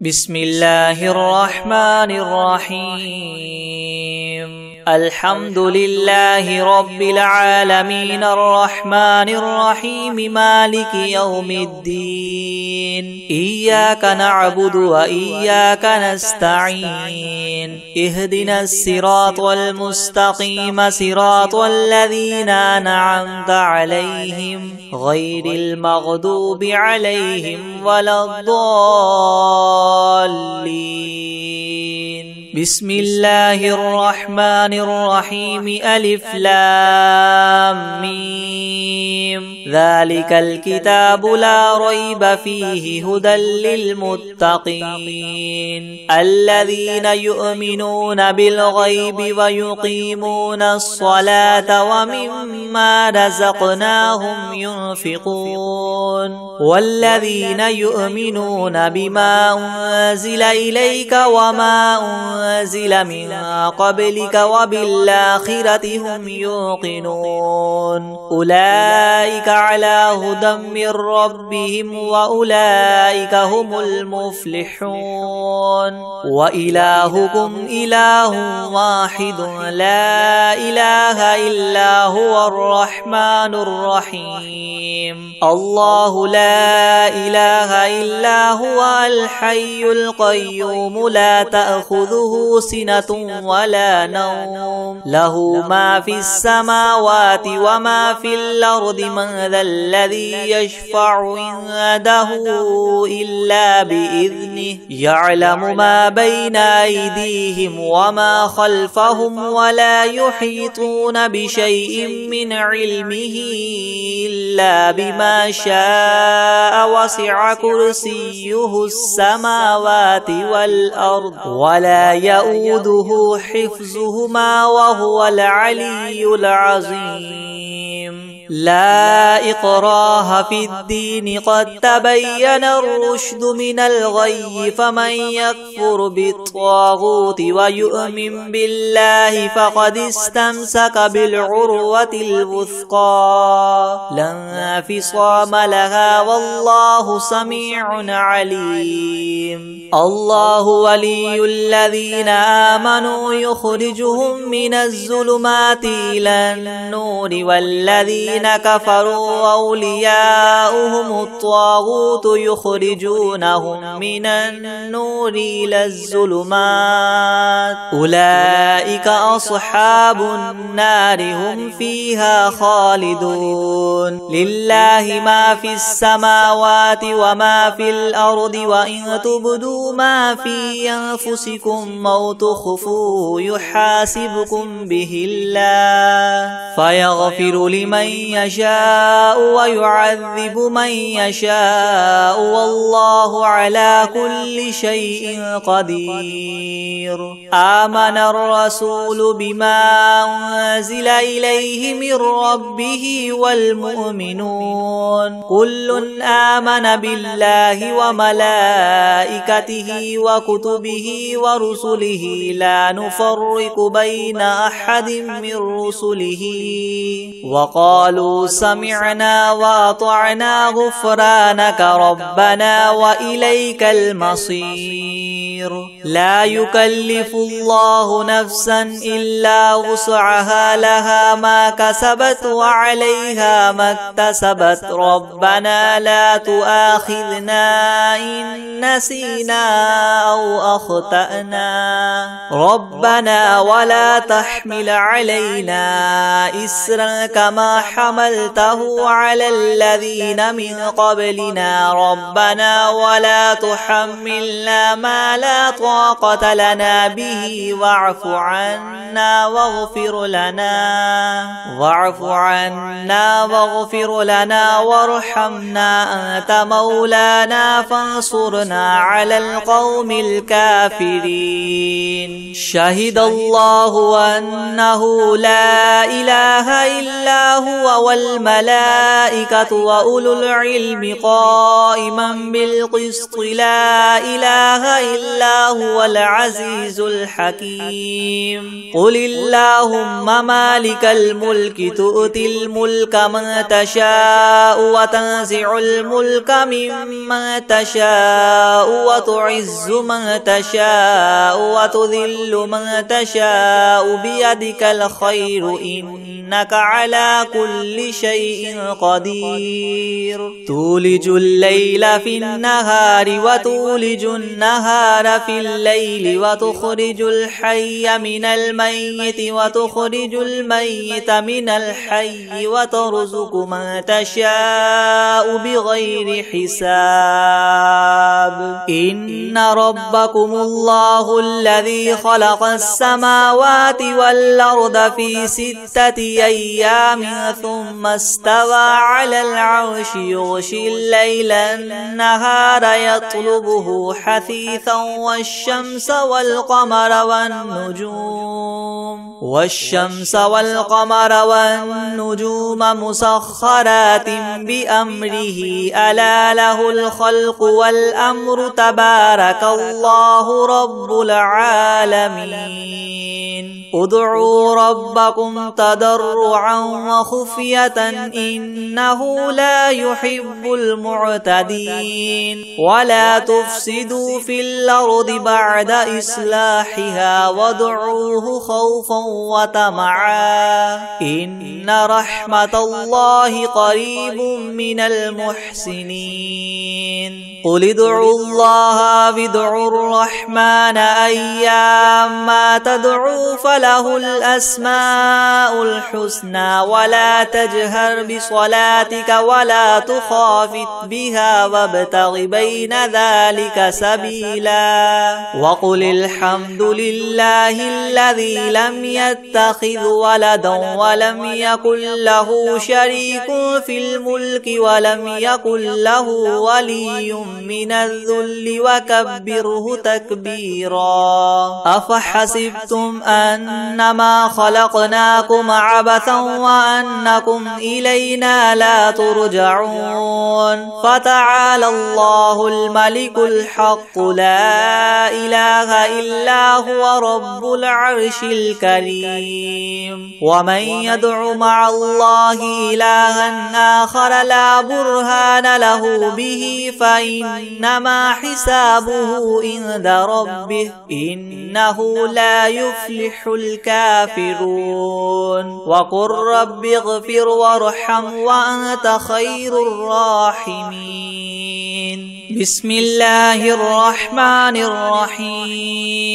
بسم الله الرحمن الرحيم. الحمد لله رب العالمين الرحمن الرحيم مالك يوم الدين. إياك نعبد وإياك نستعين. اهدنا الصراط المستقيم صراط الذين أنعمت عليهم غير المغضوب عليهم ولا الضالين. بسم الله الرحمن الرحيم. ألف لام ميم. ذلك الكتاب لا ريب فيه هدى للمتقين الذين يؤمنون بالغيب ويقيمون الصلاة ومما رزقناهم ينفقون والذين يؤمنون بما أنزل إليك وما أنزل من قبلك وبالآخرة هم يوقنون. أولئك على هدى من ربهم وأولئك هم المفلحون. وإلهكم إله واحد لا إله إلا هو الرحمن الرحيم. الله لا إله إلا هو الحي القيوم لا تأخذه سنة ولا نوم له ما في السماوات وما في الأرض. من ذا الذي يشفع عنده إلا بإذنه يعلم ما بين أيديهم وما خلفهم ولا يحيطون بشيء من علمه إلا بما شاء. وسع كرسيه السماوات والأرض ولا يؤوده حفظهما وهو العلي العظيم. لا إكراه في الدين قد تبين الرشد من الغي. فمن يكفر بالطاغوت ويؤمن بالله فقد استمسك بالعروة الوثقى لا انفصام لها والله سميع عليم. الله ولي الذين آمنوا يخرجهم من الظلمات إلى النور والذين كفروا أولياؤهم الطاغوت يخرجونهم من النور إلى الظلمات. أولئك أصحاب النار هم فيها خالدون. لله ما في السماوات وما في الأرض وإن تبدوا ما في أنفسكم أو تخفوه يحاسبكم به الله فيغفر لمن يشاء ويعذب من يشاء والله على كل شيء قدير. آمن الرسول بما أنزل إليه من ربه والمؤمنون كل آمن بالله وملائكته وكتبه ورسله لا نفرق بين أحد من رسله وقالوا سمعنا وأطعنا غفرانك ربنا وإليك المصير. لا يكلف الله نفسا إلا وسعها لها ما كسبت وعليها ما اكتسبت. ربنا لا تؤاخذنا إن نسينا أو أخطأنا ربنا ولا تحمل علينا إسرا كما حملته على الذين من قبلنا ربنا ولا تحملنا ما لا طاقة لنا به واعف عنا واغفر لنا وارحمنا أنت مولانا فانصرنا على القوم الكافرين. شهد الله أنه لا إله إلا هو هو والملائكة وأولو العلم قائما بالقسط لا إله إلا هو العزيز الحكيم قل اللهم مالك الملك تؤتي الملك من تشاء وتنزع الملك ممن تشاء وتعز من تشاء وتذل من تشاء بيدك الخير إنك على كل شيء قدير تولج الليل في النهار وتولج النهار في الليل وتخرج الحي من الميت وتخرج الميت من الحي وترزق من تشاء بغير حساب إن ربكم الله الذي خلق السماوات والأرض في 6 أيام ثم استوى على العرش يغشي الليل النهار يطلبه حثيثا والشمس والقمر والنجوم مسخرات بأمره ألا له الخلق والأمر تبارك الله رب العالمين ادعوا ربكم تضرعا وخفية إنه لا يحب المعتدين ولا تفسدوا في الأرض بعد إصلاحها وادعوه خوفا وطمعا إن رحمة الله قريب من المحسنين قل ادعوا الله وادعوا الرحمن أيما تدعوا فله الأسماء الحسنى ولا تجهر بصلاتك ولا تخافت بها وابتغ بين ذلك سبيلا وقل الحمد لله الذي لم يتخذ ولدا ولم يكن له شريك في الملك ولم يكن له ولي من الذل وكبره تكبيرا أفحسبتم أنما خلقناكم عبثا وأنكم إلينا لا ترجعون فتعالى الله الملك الحق لا إله إلا هو رب العرش الكريم ومن يدع مع الله إلها آخر لا برهان له به فإنما حسابه عند ربه إنه لا يفلح الكافرون وقل رب اغفر وارحم وأنت خير الراحمين بسم الله الرحمن الرحيم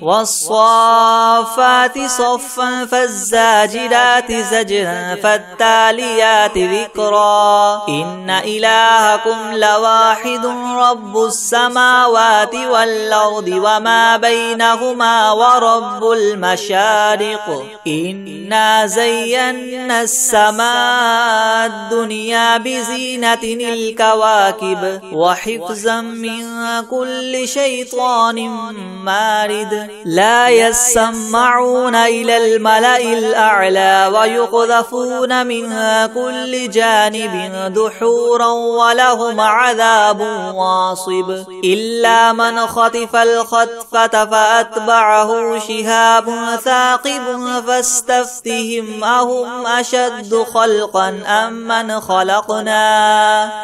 والصافات صفا فالزاجرات زجرا فالتاليات ذكرا إن إلهكم لواحد رب السماوات والأرض وما بينهما ورب المشارق إنا زينا السماء الدنيا بزينة الكواكب وحفظا من كل شيطان مارد لا يسمعون إلى الملأ الأعلى ويقذفون من كل جانب دحورا ولهم عذاب واصب إلا من خطف الخطفة فأتبعه شهاب ثاقب فاستفتهم أهم أشد خلقا أم من خلقنا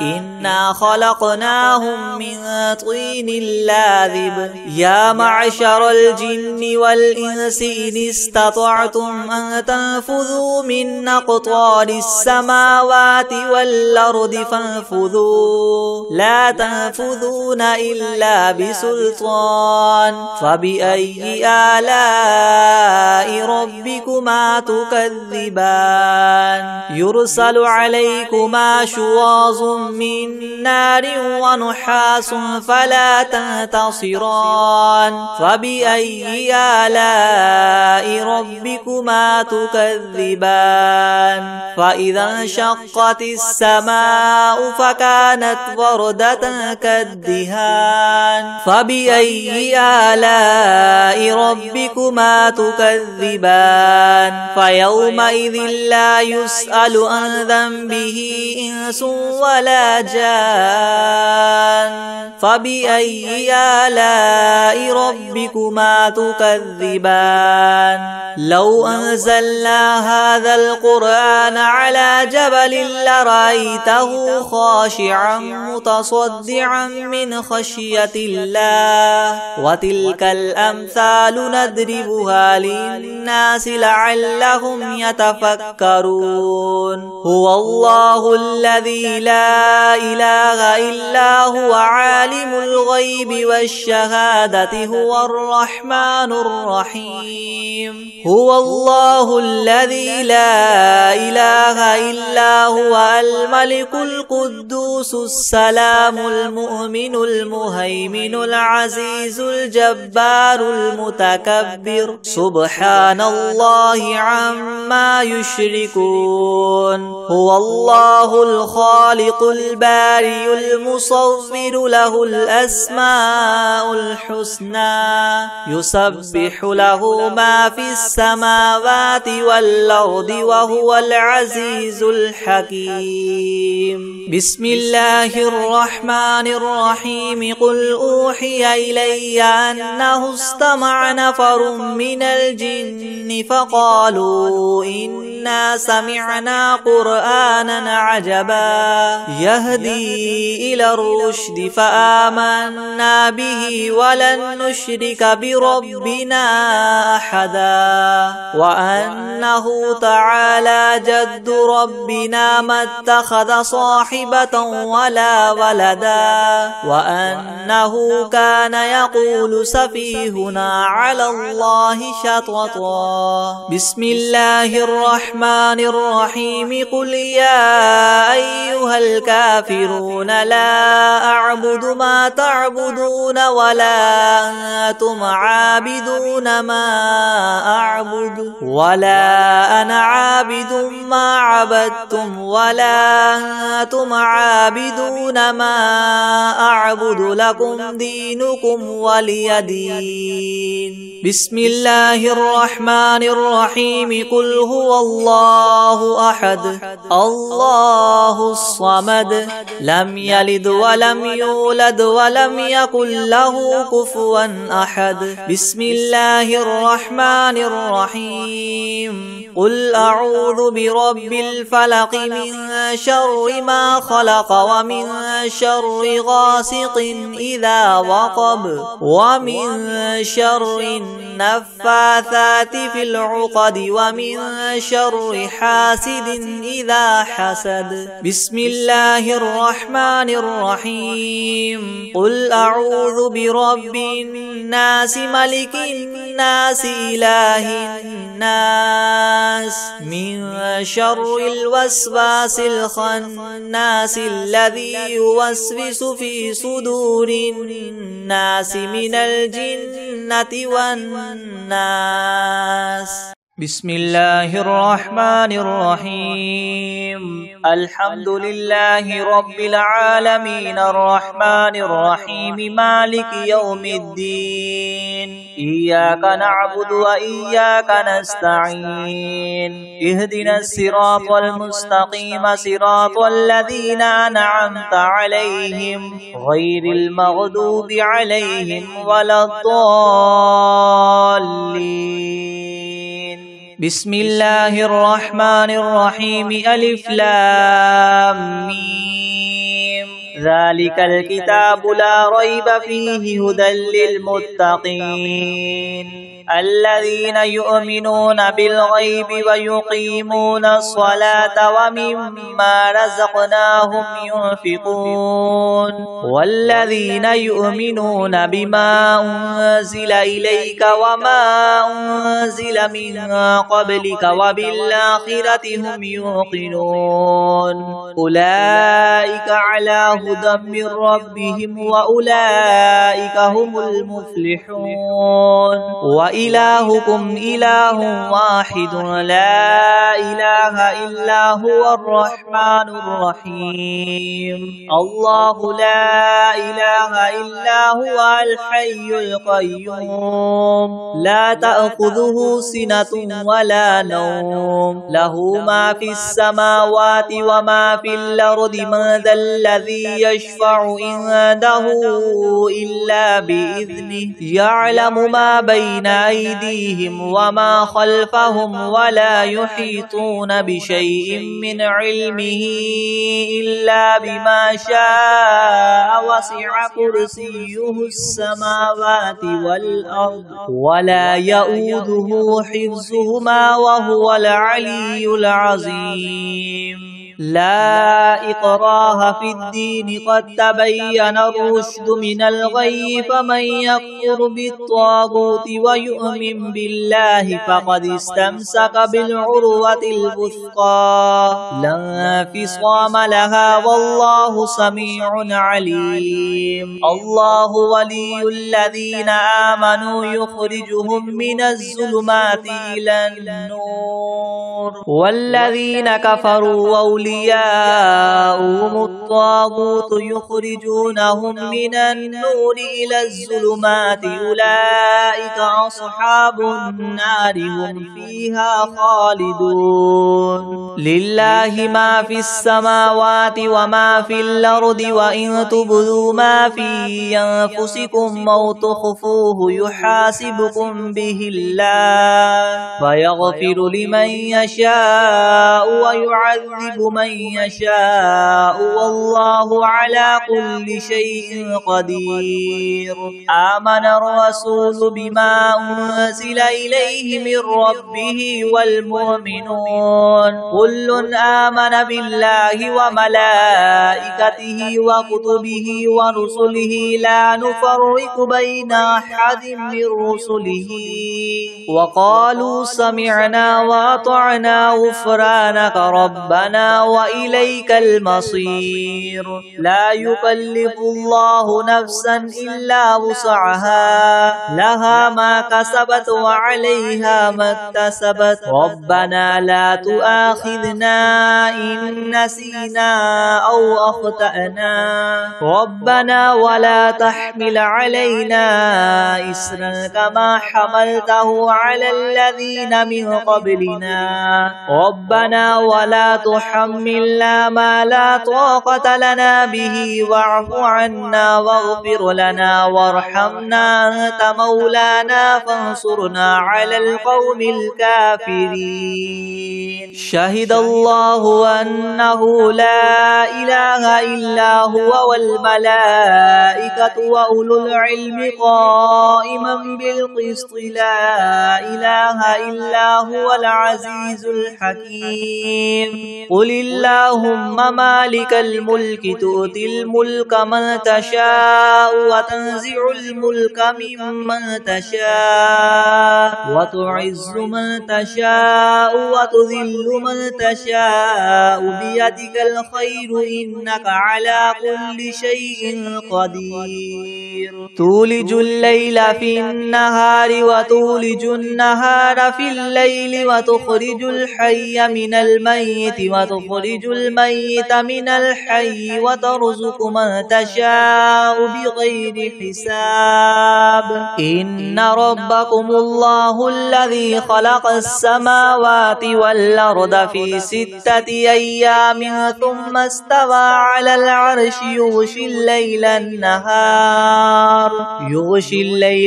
إنا خلقناهم من طين لاذب يا معشر الجن والإنس إن استطعتم أن تنفذوا من أقطار السماوات والأرض فانفذوا لا تنفذون إلا بسلطان فبأي آلاء ربكما تكذبان يرسل عليكما شواظ من نار ونحاس فلا تنتصران فبأي فبأي آلاء ربكما تكذبان فإذا انشقت السماء فكانت وردة كالدهان فبأي آلاء ربكما تكذبان فيومئذ لا يسأل عن ذنبه إنس ولا جان فبأي آلاء ربكما تكذبان لو أنزلنا هذا القرآن على جبل لرأيته خاشعا متصدعا من خشية الله وتلك الأمثال نضربها للناس لعلهم يتفكرون هو الله الذي لا إله إلا هو عالم الغيب والشهادة هو الرحمن الرحيم هو الله الذي لا إله إلا هو الملك القدوس السلام المؤمن المهيمن العزيز الجبار المتكبر سبحان الله عما يشركون هو الله الخالق البارئ المصور له الأسماء الحسنى يسبح له ما في السماوات والأرض وهو العزيز الحكيم بسم الله الرحمن الرحيم قل أوحي إلي أنه استمع نفر من الجن فقالوا إنا سمعنا قرآنا عجبا يهدي إلى الرشد فآمنا به ولن نشرك بربنا أحدا وأنه تعالى جد ربنا ما اتخذ صاحبة ولا ولدا وأنه كان يقول سفيهنا على الله شططا بسم الله الرحمن الرحيم قل يا أيها الكافرون لا أعبد ما تعبدون ولا أنتم عابدون ما أعبد ولا أنا عابد ما عبدتم ولا أنتم عابدون ما أعبد لكم دينكم ولي دين بسم الله الرحمن الرحيم قل هو الله أحد الله الصمد لم يلد ولم يولد ولم يكن له كفوا أحد بسم الله الرحمن الرحيم قل أعوذ برب الفلق من شر ما خلق ومن شر غاسق إذا وقب ومن شر النفاثات في العقد ومن شر حاسد إذا حسد بسم الله الرحمن الرحيم قل أعوذ برب الناس ملك الناس إله الناس من شر الوسواس الخناس الذي يوسوس في صدور الناس من الجنة والناس بسم الله الرحمن الرحيم الحمد لله رب العالمين الرحمن الرحيم مالك يوم الدين إياك نعبد وإياك نستعين اهدنا الصراط المستقيم صراط الذين أنعمت عليهم غير المغضوب عليهم ولا الضالين بسم الله الرحمن الرحيم ألف لام ميم ذلك الكتاب لا ريب فيه هدى للمتقين الذين يؤمنون بالغيب ويقيمون الصلاة ومما رزقناهم ينفقون والذين يؤمنون بما أنزل إليك وما أنزل من قبلك وبالآخرة هم يوقنون أولئك على هدى من ربهم وأولئك هم المفلحون وإلهكم إله واحد لا إله إلا هو الرحمن الرحيم الله لا إله إلا هو الحي القيوم لا تأخذه سنة ولا نوم له ما في السماوات وما في الأرض من ذا الذي يشفع عنده إلا بإذنه يعلم ما بين أيديهم وما خلفهم ولا يحيطون بشيء من علمه إلا بما شاء وسع كرسيه السماوات والأرض ولا يؤوده حفظهما وهو العلي العظيم لا إكراه في الدين قد تبين الرشد من الغي فمن يكفر بالطاغوت ويؤمن بالله فقد استمسك بالعروة الوثقى لا انفصام لها والله سميع عليم الله ولي الذين آمنوا يخرجهم من الظلمات إلى النور والذين كفروا أولياؤهم الطاغوت يخرجونهم من النور إلى الظلمات أولئك أصحاب النار هم فيها خالدون لله ما في السماوات وما في الأرض وإن تبدوا ما في أنفسكم أو تخفوه يحاسبكم به الله فيغفر لمن يشاء ويعذب من يشاء والله على كل شيء قدير آمن الرسول بما أنزل إليه من ربه والمؤمنون كل آمن بالله وملائكته وكتبه ورسله لا نفرق بين أحد من رسله وقالوا سمعنا وأطعنا غفرانك ربنا وإليك المصير لا يكلف الله نفسا إلا وسعها لها ما كسبت وعليها ما اكتسبت ربنا لا تؤاخذنا إن نسينا أو أخطأنا ربنا ولا تحمل علينا إسرا كما حملته على الذين من قبلنا ربنا ولا تحملنا ما لا طاقة لنا به واعف عنا واغفر لنا وارحمنا أنت مولانا فانصرنا على القوم الكافرين شهد الله أنه لا إله إلا هو والملائكة وأولو العلم قائما بالقسط لا إله إلا هو العزيز الحكيم قل اللهم مالك الملك تؤتي الملك من تشاء وتنزع الملك ممن تشاء وتعز من تشاء وتذل من تشاء بيدك الخير إنك على كل شيء قدير تولج الليل في النهار وتولج النهار في الليل وتخرج الحي من الميت وتخرج الميت من الحي وترزق من تشاء بغير حساب إن ربكم الله الذي خلق السماوات والأرض في 6 أيام ثم استوى على العرش يغشي الليل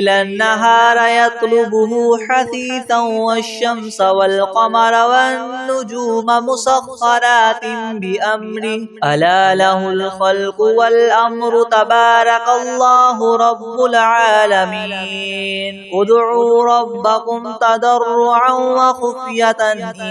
النهار يطلبه حثيثا والشمس والقمر والنجوم مسخرات بأمره ألا له الخلق والأمر تبارك الله رب العالمين ادعوا ربكم تضرعا وخفية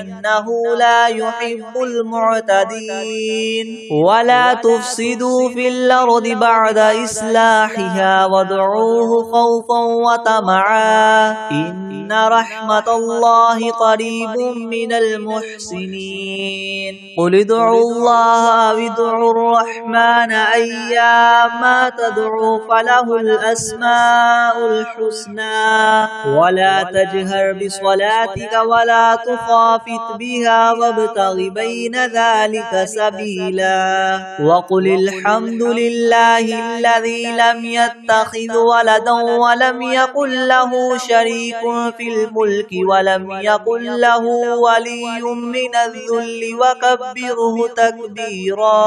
إنه لا يحب المعتدين ولا تفسدوا في الأرض بعد إصلاحها وادعوه خوفا وطمعا إن رحمة الله قريب من المحسنين قل ادعوا الله أو ادعوا الرحمن أيما تدعوا فله الأسماء الحسنى ولا تجهر بصلاتك ولا تخافت بها وابتغ بين ذلك سبيلا وقل الحمد لله الذي لم يتخذ ولدا ولم يكن له شريك في الملك ولم يكن له ولي من الذل وكبره تكبيرا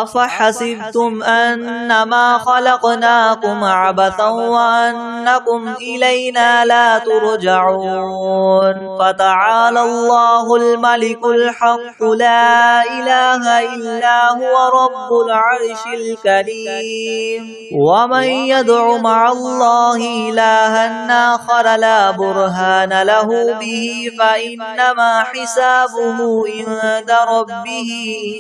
أفحسبتم أنما خلقناكم عبثا وأنكم إلينا لا ترجعون فتعالى الله الملك الحق لا إله إلا هو رب العرش الكريم ومن يدع مع الله إلها آخر لا برهان له به فإنما حسابه عند ربه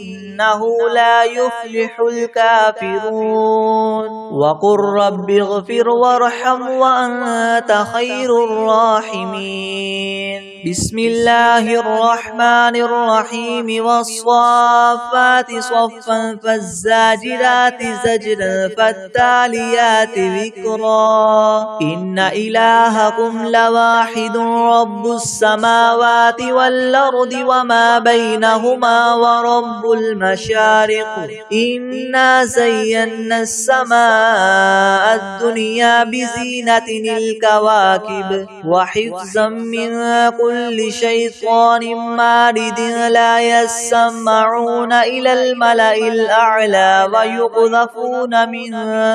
إنه لا يفلح الكافرون وقل رب اغفر وارحم وأنت خير الراحمين بسم الله الرحمن الرحيم والصافات صفا فالزاجرات زجرا فالتاليات ذكرا إن إلهكم لواحد رب السماوات والأرض وما بينهما ورب المشارق إنا زينا السماء الدنيا بزينة الكواكب وحفظا من كل شيطان مارد لا يسمعون إلى الملأ الأعلى ويقذفون من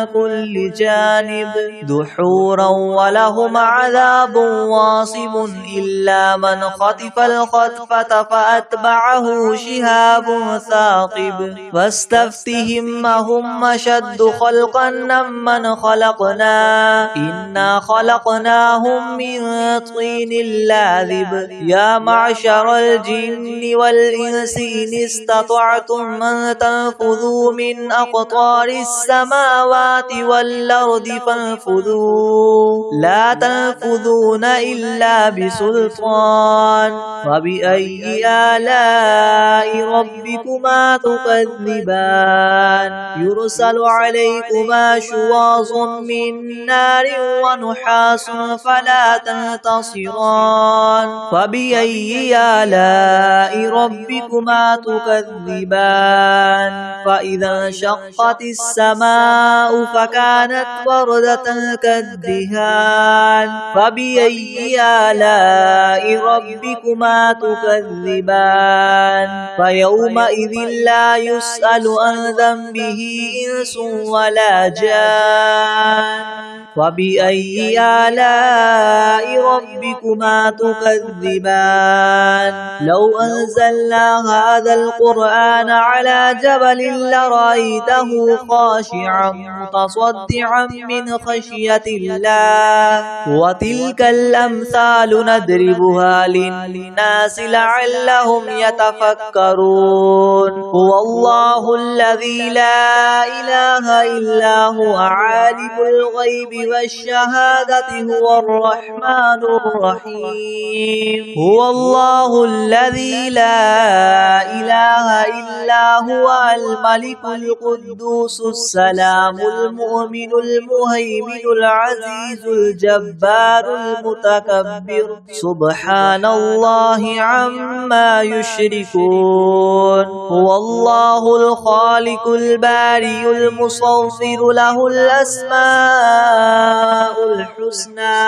كل جانب دحورا ولهم عذاب واصب إلا من خطف الخطفة فأتبعه شهاب ثاقب واستفتهم هم أشد خلقا ممن خلقنا إنا خلقناهم من طين لاذب يا معشر الجن والإنس إن استطعتم أن تنفذوا من أقطار السماوات والأرض فانفذوا لا تنفذون إلا بسلطان فبأي آلاء ربكما تكذبان يرسل عليكما شواظ من نار ونحاس فلا تنتصران فبأي آلاء ربكما تكذبان فإذا انشقت السماء فكانت وردة كالدهان فبأي آلاء ربكما تكذبان فيومئذ لا يسأل عن ذنبه إنس ولا جان فبأي آلاء ربكما تكذبان لو أنزلنا هذا القرآن على جبل لرأيته خاشعا متصدعا من خشية الله وتلك الأمثال نضربها للناس لعلهم يتفكرون هو الله الذي لا إله إلا هو عالم الغيب والشهادة هو الرحمن الرحيم هو الله الذي لا إله إلا هو الملك القدوس السلام المؤمن المهيمن العزيز الجبار المتكبر سبحان الله عما يشركون هو الله الخالق البارئ المصور له الأسماء الحسنى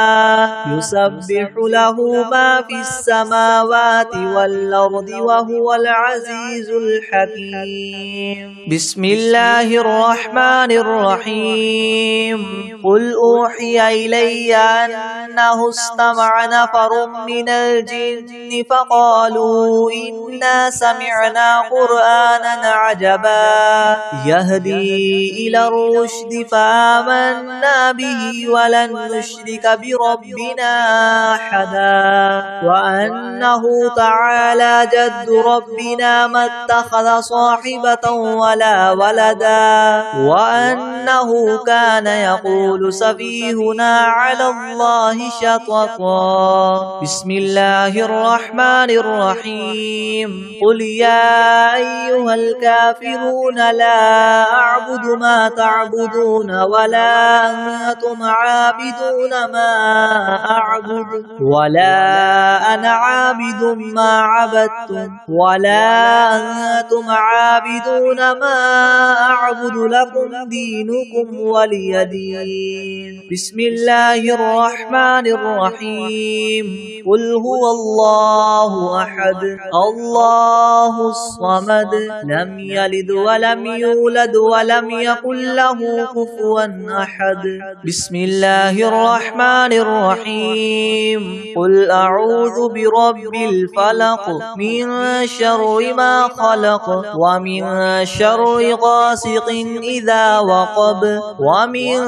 يسبح له ما في السماوات والأرض وهو العزيز الحكيم بسم الله الرحمن الرحيم قل أوحي إلي أنه استمع نفر من الجن فقالوا إنا سمعنا قرآنا عجبا يهدي إلى الرشد فآمنا به ولن نشرك بربنا ربنا أحدا وأنه تعالى جد ربنا ما اتخذ صاحبة ولا ولدا وأنه كان يقول سفيهنا على الله شططا. بسم الله الرحمن الرحيم. قل يا أيها الكافرون لا أعبد ما تعبدون ولا أنتم عابدون ما أعبد ولا أنا عابد ما عبدتم ولا أنتم عابدون ما أعبد لكم دينكم ولي دين. بسم الله الرحمن الرحيم. قل هو الله أحد الله الصمد لم يلد ولم يولد ولم يكن له كفوا أحد. بسم الله الرحمن الرحيم. قل أعوذ برب الفلق من شر ما خلق ومن شر غاسق إذا وقب ومن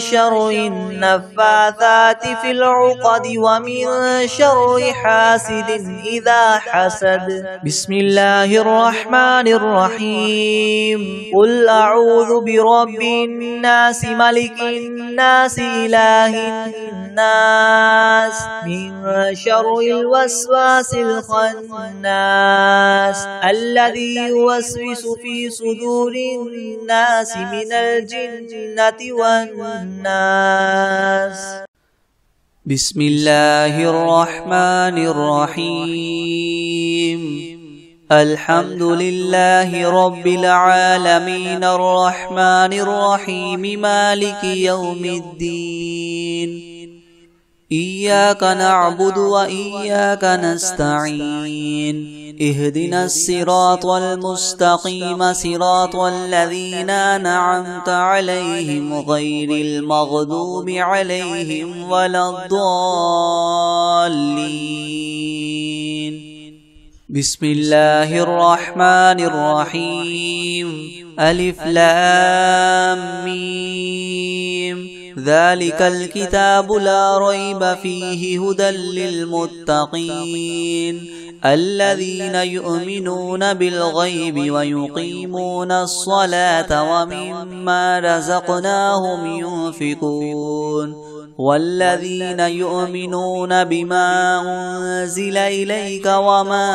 شر النفاثات في العقد ومن شر حاسد إذا حسد. بسم الله الرحمن الرحيم. قل أعوذ برب الناس ملك الناس إله الناس من شر الوسواس الخناس الذي يوسوس في صدور الناس من الجنة والناس. بسم الله الرحمن الرحيم. الحمد لله رب العالمين الرحمن الرحيم مالك يوم الدين. إياك نعبد وإياك نستعين. اهدنا الصراط المستقيم صراط الذين أنعمت عليهم غير المغضوب عليهم ولا الضالين. بسم الله الرحمن الرحيم. ألف لام ميم. ذلك الكتاب لا ريب فيه هدى للمتقين الذين يؤمنون بالغيب ويقيمون الصلاة ومما رزقناهم ينفقون والذين يؤمنون بما أنزل إليك وما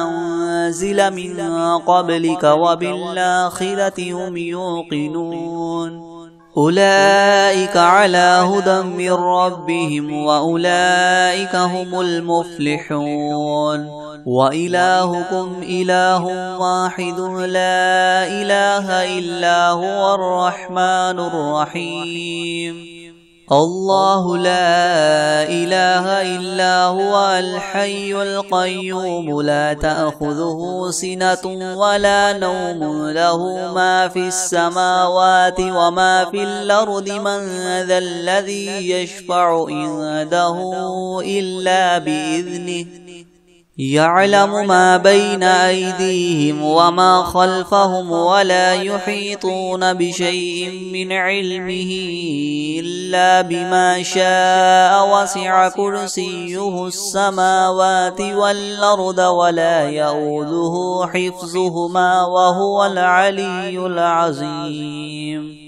أنزل من قبلك وبالآخرة هم يوقنون أولئك على هدى من ربهم وأولئك هم المفلحون. وإلهكم إله واحد لا إله إلا هو الرحمن الرحيم. الله لا إله إلا هو الحي القيوم لا تأخذه سنة ولا نوم له ما في السماوات وما في الأرض من ذا الذي يشفع عنده إلا بإذنه يعلم ما بين أيديهم وما خلفهم ولا يحيطون بشيء من علمه إلا بما شاء وسع كرسيه السماوات والأرض ولا يؤوده حفظهما وهو العلي العظيم.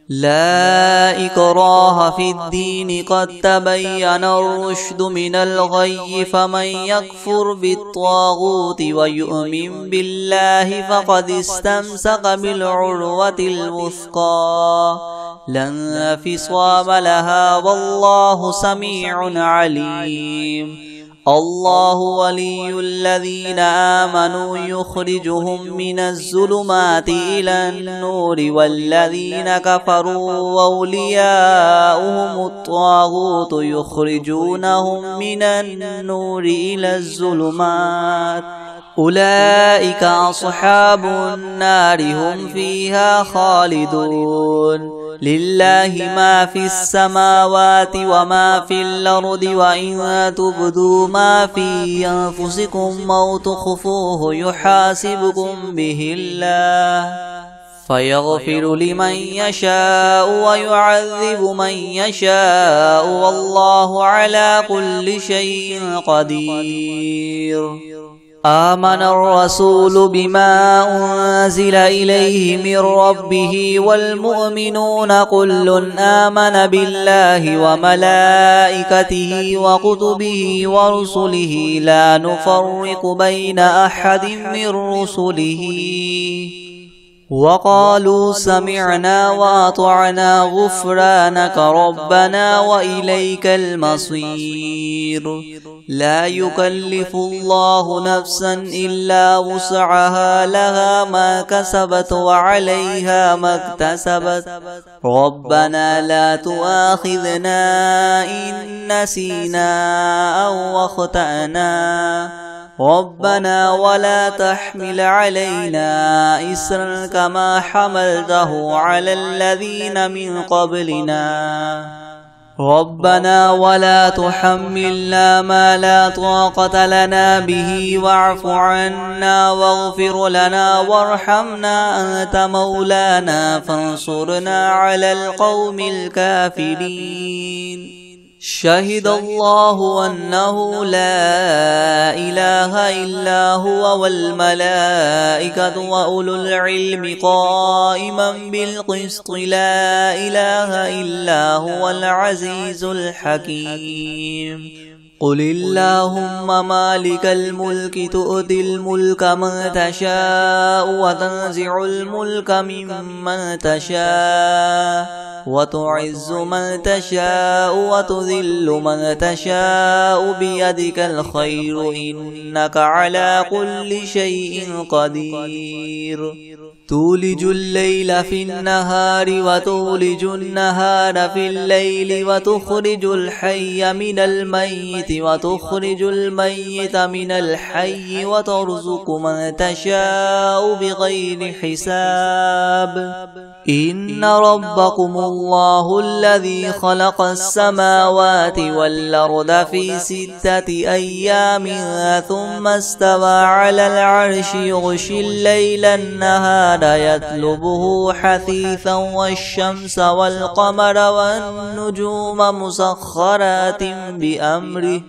لا إكراه في الدين قد تبين الرشد من الغي فمن يكفر بالطاغوت ويؤمن بالله فقد استمسك بالعروة الوثقى لا انفصام لها والله سميع عليم. الله ولي الذين آمنوا يخرجهم من الظلمات إلى النور والذين كفروا أولياؤهم الطاغوت يخرجونهم من النور إلى الظلمات أولئك أصحاب النار هم فيها خالدون. لله ما في السماوات وما في الأرض وإن تبدوا ما في أنفسكم أو تخفوه يحاسبكم به الله فيغفر لمن يشاء ويعذب من يشاء والله على كل شيء قدير. آمن الرسول بما أنزل إليه من ربه والمؤمنون كل آمن بالله وملائكته وكتبه ورسله لا نفرق بين أحد من رسله وقالوا سمعنا وأطعنا غفرانك ربنا وإليك المصير. لا يكلف الله نفسا إلا وسعها لها ما كسبت وعليها ما اكتسبت ربنا لا تؤاخذنا إن نسينا أو أخطأنا ربنا ولا تحمل علينا إسرا كما حملته على الذين من قبلنا ربنا ولا تحملنا ما لا طاقة لنا به واعف عنا واغفر لنا وارحمنا أنت مولانا فانصرنا على القوم الكافرين. شهد الله أنه لا إله إلا هو والملائكة وأولو العلم قائما بالقسط لا إله إلا هو العزيز الحكيم. قل اللهم مالك الملك تؤتي الملك من تشاء وتنزع الملك ممن تشاء وتعز من تشاء وتذل من تشاء بيدك الخير إنك على كل شيء قدير. تولج الليل في النهار وتولج النهار في الليل وتخرج الحي من الميت وتخرج الميت من الحي وترزق من تشاء بغير حساب. إن ربكم الله الذي خلق السماوات والأرض في 6 أيام ثم استوى على العرش يغشي الليل النهار يطلبه حثيثا والشمس والقمر والنجوم مسخرات بأمره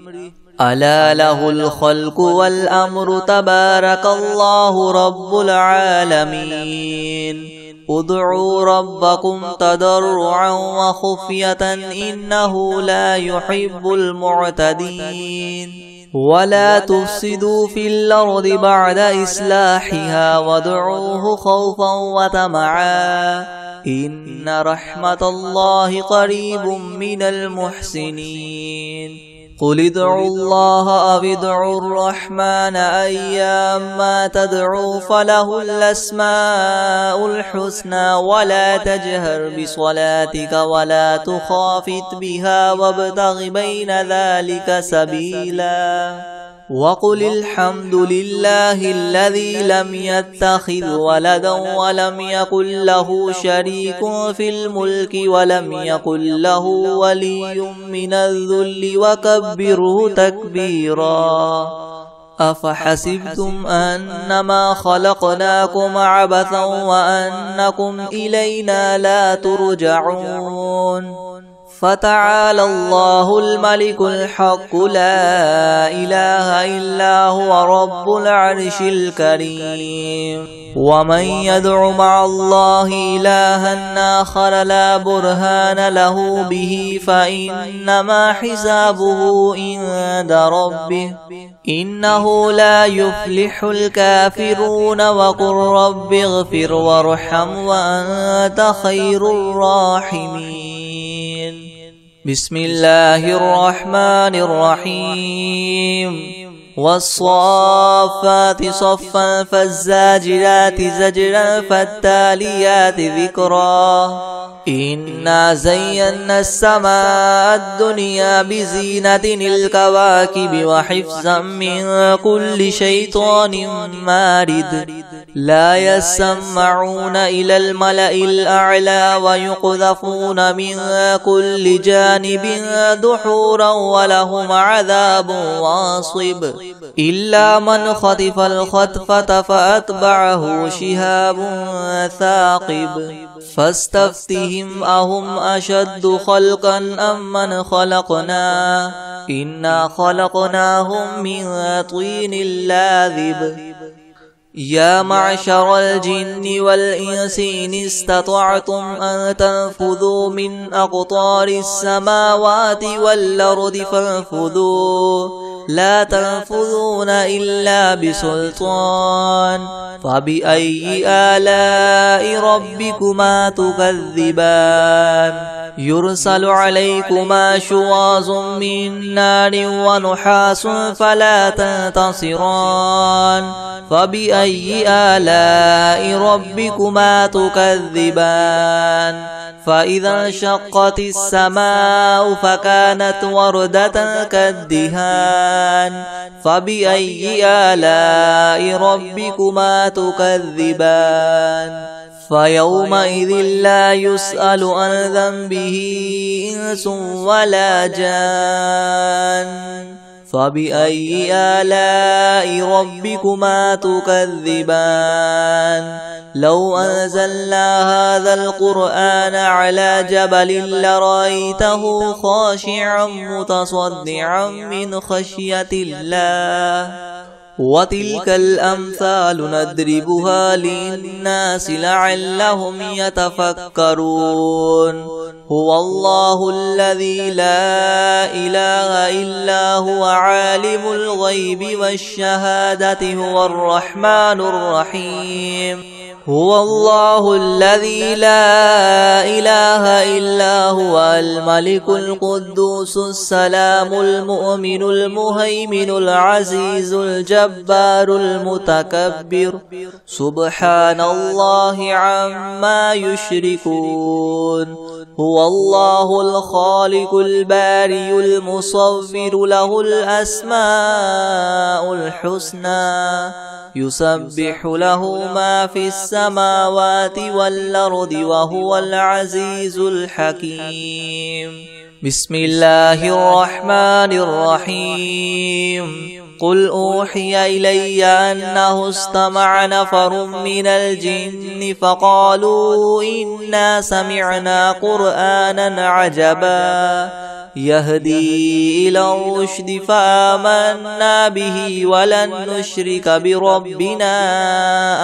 ألا له الخلق والأمر تبارك الله رب العالمين. ادعوا ربكم تضرعا وخفية إنه لا يحب المعتدين. ولا تفسدوا في الأرض بعد إصلاحها وادعوه خوفا وطمعا إن رحمة الله قريب من المحسنين. قل ادعوا الله أو ادعوا الرحمن أيما تدعوا فله الأسماء الحسنى ولا تجهر بصلاتك ولا تخافت بها وابتغ بين ذلك سبيلا. وقل الحمد لله الذي لم يتخذ ولدا ولم يكن له شريك في الملك ولم يكن له ولي من الذل وكبره تكبيرا. أفحسبتم أنما خلقناكم عبثا وأنكم إلينا لا ترجعون. فتعالى الله الملك الحق لا إله إلا هو رب العرش الكريم. ومن يدع مع الله إلها آخر لا برهان له به فإنما حسابه عند ربه إنه لا يفلح الكافرون. وقل رب اغفر وارحم وأنت خير الراحمين. بسم الله الرحمن الرحيم. والصافات صفا فالزاجرات زجرا فالتاليات ذكرا. إنا زينا السماء الدنيا بزينة الكواكب وحفظا من كل شيطان مارد. لا يسمعون إلى الملأ الأعلى ويقذفون من كل جانب دحورا ولهم عذاب واصب إلا من خطف الخطفة فأتبعه شهاب ثاقب فاستفتهم أهم أشد خلقا أم من خلقنا إنا خلقناهم من طين لاذب يا معشر الجن والإنس إن استطعتم أن تنفذوا من أقطار السماوات والأرض فانفذوا لا تنفذون إلا بسلطان فبأي آلاء ربكما تكذبان يرسل عليكما شواظ من نار ونحاس فلا تنتصران فبأي آلاء ربكما تكذبان فإذا انشقت السماء فكانت وردة كالدهان فبأي آلاء ربكما تكذبان فيومئذ لا يسأل عن ذنبه إنس ولا جان فبأي آلاء ربكما تكذبان لو أنزلنا هذا القرآن على جبل لرأيته خاشعا متصدعا من خشية الله وتلك الأمثال نضربها للناس لعلهم يتفكرون هو الله الذي لا إله إلا هو عالم الغيب والشهادة هو الرحمن الرحيم هو الله الذي لا إله إلا هو الملك القدوس السلام المؤمن المهيمن العزيز الجبار المتكبر سبحان الله عما يشركون هو الله الخالق البارئ المصور له الأسماء الحسنى يسبح له ما في السماوات والأرض وهو العزيز الحكيم بسم الله الرحمن الرحيم قل أوحي إلي أنه استمع نفر من الجن فقالوا إنا سمعنا قرآنا عجبا يهدي إلى الرشد فآمنا به ولن نشرك بربنا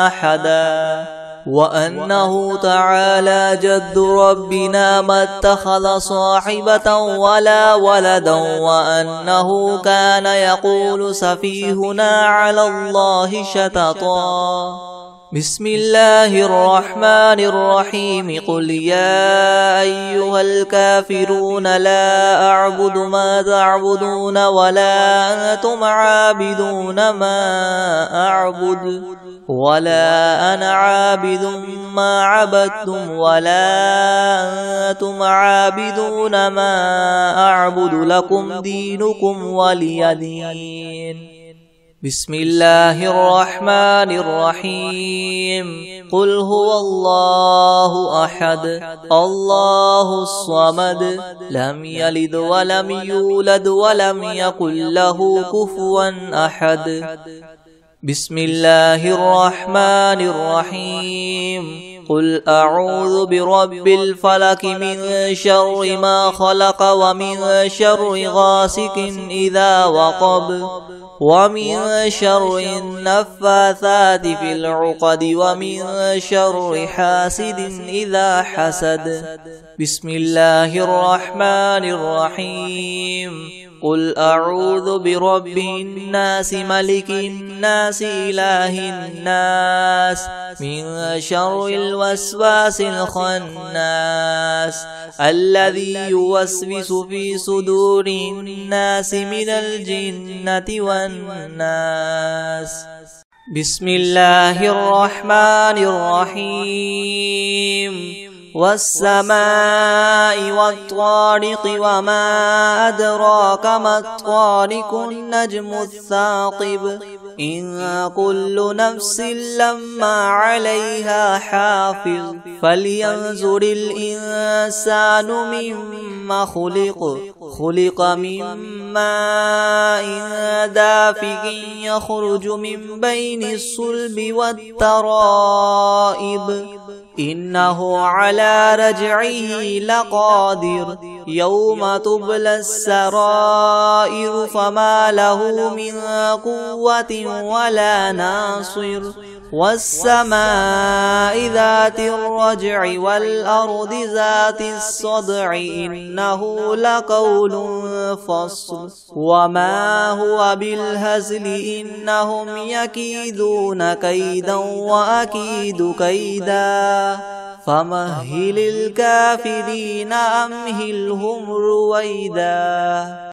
أحدا وأنه تعالى جد ربنا ما اتخذ صاحبة ولا ولدا وأنه كان يقول سفيهنا على الله شططا بسم الله الرحمن الرحيم قل يا أيها الكافرون لا أعبد ما تعبدون ولا أنتم عابدون ما أعبد ولا أنا عابد ما عبدتم ولا أنتم عابدون ما أعبد لكم دينكم ولي دين بسم الله الرحمن الرحيم قل هو الله أحد الله الصمد لم يلد ولم يولد ولم يكن له كفوا أحد بسم الله الرحمن الرحيم قل أعوذ برب الفلك من شر ما خلق ومن شر غاسق إذا وقب ومن شر النفاثات في العقد ومن شر حاسد إذا حسد بسم الله الرحمن الرحيم قل أعوذ برب الناس ملك الناس إله الناس من شر الوسواس الخناس الذي يوسوس في صدور الناس من الجنة والناس بسم الله الرحمن الرحيم والسماء والطارق وما أدراك ما الطارق النجم الثاقب إن كل نفس لما عليها حافظ فلينظر الإنسان مما خلق من ماء دافق يخرج من بين الصلب والترائب إنه على رجعه لقادر يوم تبلى السرائر فما له من قوة ولا ناصر والسماء ذات الرجع والأرض ذات الصدع إنه لقول فصل وما هو بالهزل إنهم يكيدون كيدا وأكيد كيدا فمهل الكافرين أمهلهم رويدا.